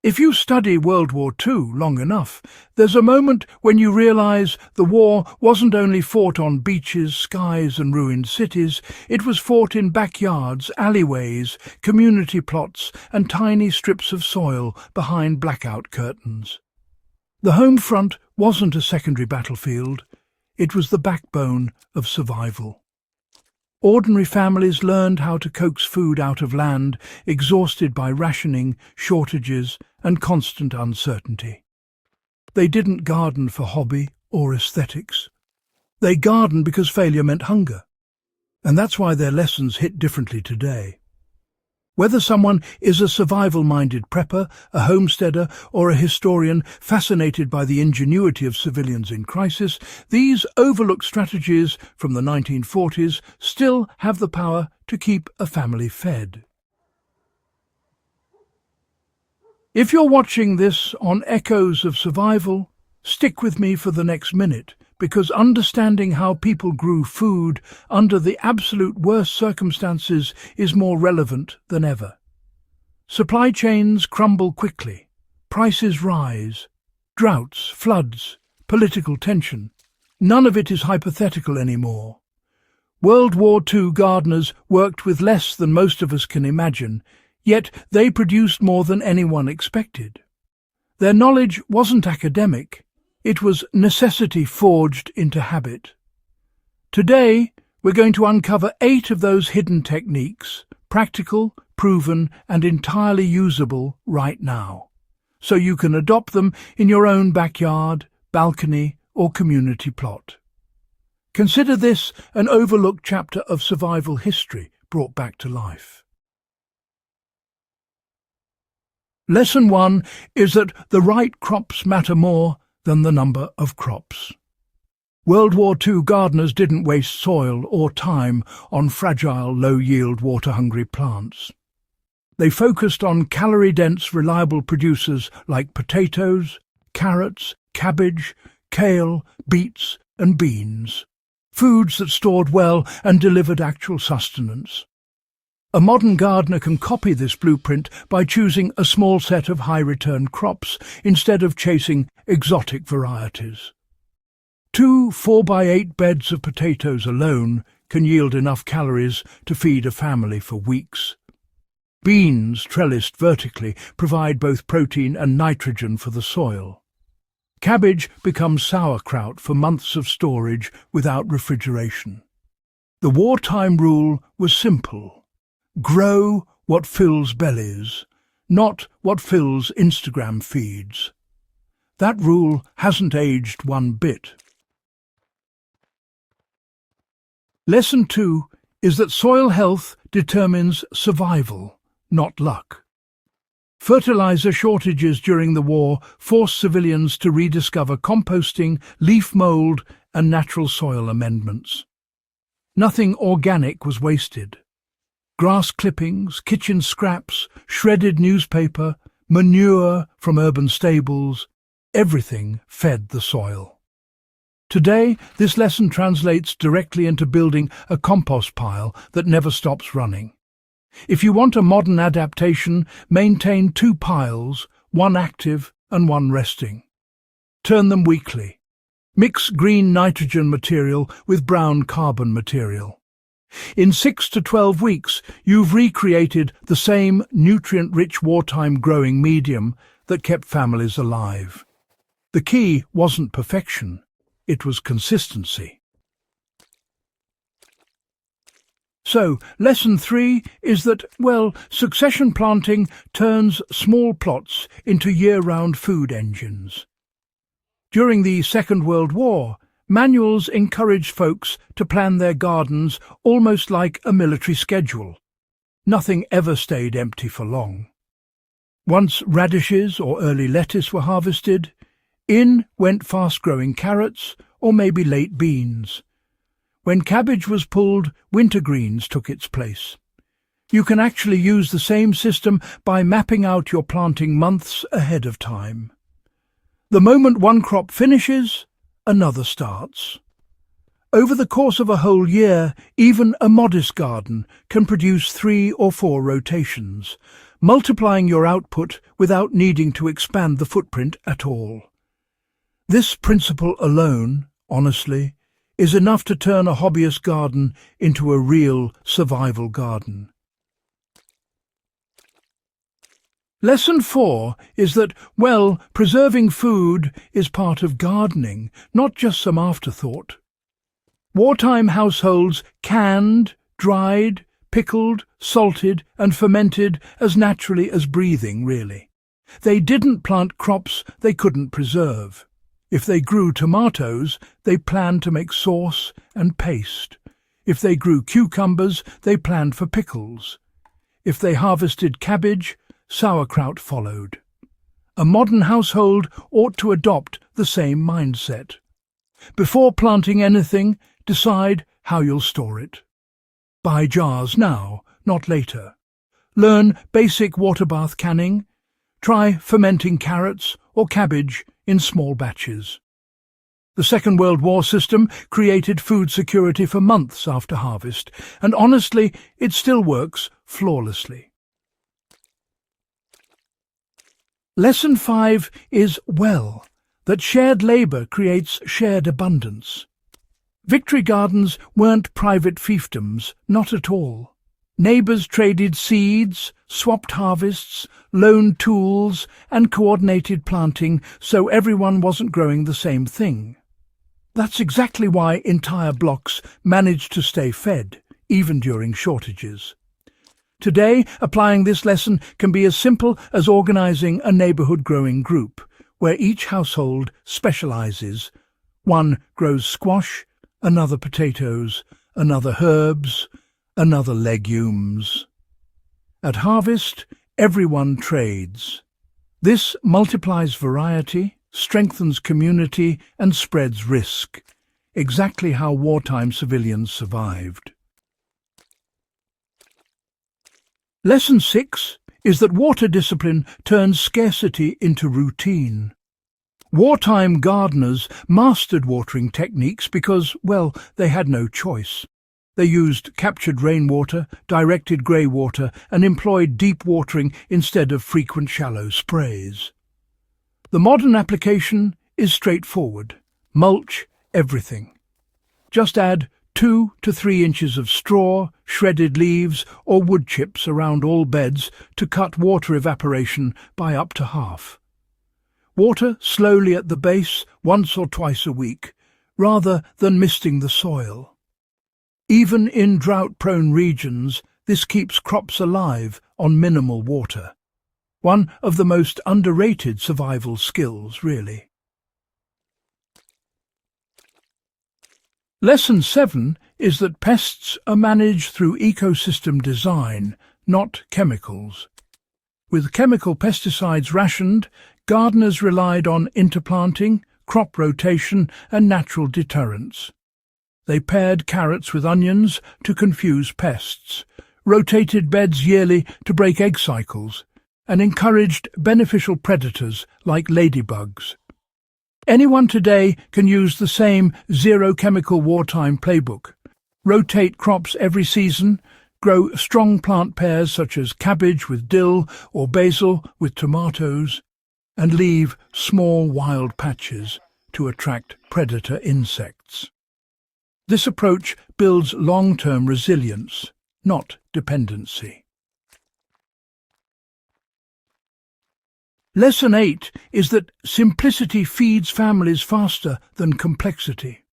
If you study World War II long enough, there's a moment when you realize the war wasn't only fought on beaches, skies and ruined cities, it was fought in backyards, alleyways, community plots and tiny strips of soil behind blackout curtains. The home front wasn't a secondary battlefield, it was the backbone of survival. Ordinary families learned how to coax food out of land, exhausted by rationing, shortages, and constant uncertainty. They didn't garden for hobby or aesthetics. They gardened because failure meant hunger. And that's why their lessons hit differently today. Whether someone is a survival-minded prepper, a homesteader, or a historian fascinated by the ingenuity of civilians in crisis, these overlooked strategies from the 1940s still have the power to keep a family fed. If you're watching this on Echoes of Survival, stick with me for the next minute, because understanding how people grew food under the absolute worst circumstances is more relevant than ever. Supply chains crumble quickly, prices rise, droughts, floods, political tension. None of it is hypothetical anymore. World War II gardeners worked with less than most of us can imagine, yet they produced more than anyone expected. Their knowledge wasn't academic. It was necessity forged into habit. Today, we're going to uncover 8 of those hidden techniques, practical, proven, and entirely usable right now, so you can adopt them in your own backyard, balcony, or community plot. Consider this an overlooked chapter of survival history brought back to life. Lesson 1 is that the right crops matter more than the number of crops. World War II gardeners didn't waste soil or time on fragile, low-yield, water-hungry plants. They focused on calorie-dense, reliable producers like potatoes, carrots, cabbage, kale, beets and beans, foods that stored well and delivered actual sustenance. A modern gardener can copy this blueprint by choosing a small set of high-return crops instead of chasing exotic varieties. 2 4x8 beds of potatoes alone can yield enough calories to feed a family for weeks. Beans, trellised vertically, provide both protein and nitrogen for the soil. Cabbage becomes sauerkraut for months of storage without refrigeration. The wartime rule was simple. Grow what fills bellies, not what fills Instagram feeds. That rule hasn't aged one bit. Lesson 2 is that soil health determines survival, not luck. Fertilizer shortages during the war forced civilians to rediscover composting, leaf mold, and natural soil amendments. Nothing organic was wasted. Grass clippings, kitchen scraps, shredded newspaper, manure from urban stables, everything fed the soil. Today, this lesson translates directly into building a compost pile that never stops running. If you want a modern adaptation, maintain 2 piles, one active and one resting. Turn them weekly. Mix green nitrogen material with brown carbon material. In 6 to 12 weeks, you've recreated the same nutrient-rich wartime growing medium that kept families alive. The key wasn't perfection, it was consistency. So, lesson 3 is that, succession planting turns small plots into year-round food engines. During the Second World War, manuals encouraged folks to plan their gardens almost like a military schedule. Nothing ever stayed empty for long. Once radishes or early lettuce were harvested, in went fast-growing carrots or maybe late beans. When cabbage was pulled, winter greens took its place. You can actually use the same system by mapping out your planting months ahead of time. The moment one crop finishes, another starts. Over the course of a whole year, even a modest garden can produce 3 or 4 rotations, multiplying your output without needing to expand the footprint at all. This principle alone, honestly, is enough to turn a hobbyist garden into a real survival garden. Lesson 4 is that, well, preserving food is part of gardening, not just some afterthought. Wartime households canned, dried, pickled, salted and fermented as naturally as breathing, really. They didn't plant crops they couldn't preserve. If they grew tomatoes, they planned to make sauce and paste. If they grew cucumbers, they planned for pickles. If they harvested cabbage, sauerkraut followed. A modern household ought to adopt the same mindset. Before planting anything, decide how you'll store it. Buy jars now, not later. Learn basic water bath canning. Try fermenting carrots or cabbage in small batches. The Second World War system created food security for months after harvest, and honestly, it still works flawlessly. Lesson 5 is, well, that shared labour creates shared abundance. Victory gardens weren't private fiefdoms, not at all. Neighbours traded seeds, swapped harvests, loaned tools and coordinated planting so everyone wasn't growing the same thing. That's exactly why entire blocks managed to stay fed, even during shortages. Today, applying this lesson can be as simple as organising a neighbourhood growing group, where each household specialises. One grows squash, another potatoes, another herbs, another legumes. At harvest, everyone trades. This multiplies variety, strengthens community and spreads risk, exactly how wartime civilians survived. Lesson 6 is that water discipline turns scarcity into routine. Wartime gardeners mastered watering techniques because, well, they had no choice. They used captured rainwater, directed grey water and employed deep watering instead of frequent shallow sprays. The modern application is straightforward. Mulch everything. Just add 2 to 3 inches of straw, shredded leaves or wood chips around all beds to cut water evaporation by up to half. Water slowly at the base once or twice a week, rather than misting the soil. Even in drought-prone regions, this keeps crops alive on minimal water. One of the most underrated survival skills, really. Lesson 7 is that pests are managed through ecosystem design, not chemicals. With chemical pesticides rationed, gardeners relied on interplanting, crop rotation and natural deterrents. They paired carrots with onions to confuse pests, rotated beds yearly to break egg cycles, and encouraged beneficial predators like ladybugs. Anyone today can use the same zero-chemical wartime playbook. Rotate crops every season, grow strong plant pairs such as cabbage with dill or basil with tomatoes, and leave small wild patches to attract predator insects. This approach builds long-term resilience, not dependency. Lesson 8 is that simplicity feeds families faster than complexity.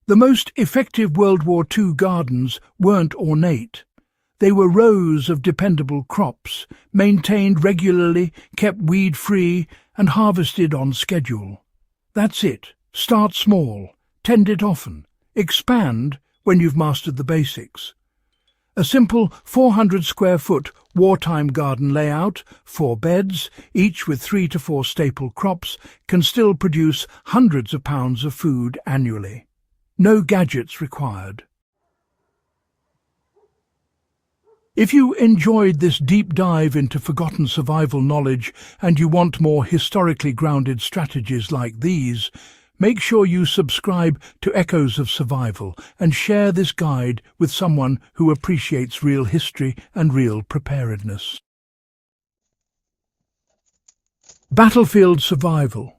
The most effective World War II gardens weren't ornate. They were rows of dependable crops, maintained regularly, kept weed-free, and harvested on schedule. That's it. Start small, tend it often, expand when you've mastered the basics. A simple 400-square-foot wartime garden layout, 4 beds, each with 3 to 4 staple crops, can still produce hundreds of pounds of food annually. No gadgets required. If you enjoyed this deep dive into forgotten survival knowledge and you want more historically grounded strategies like these, Make sure you subscribe to Echoes of Survival and share this guide with someone who appreciates real history and real preparedness. Battlefield survival.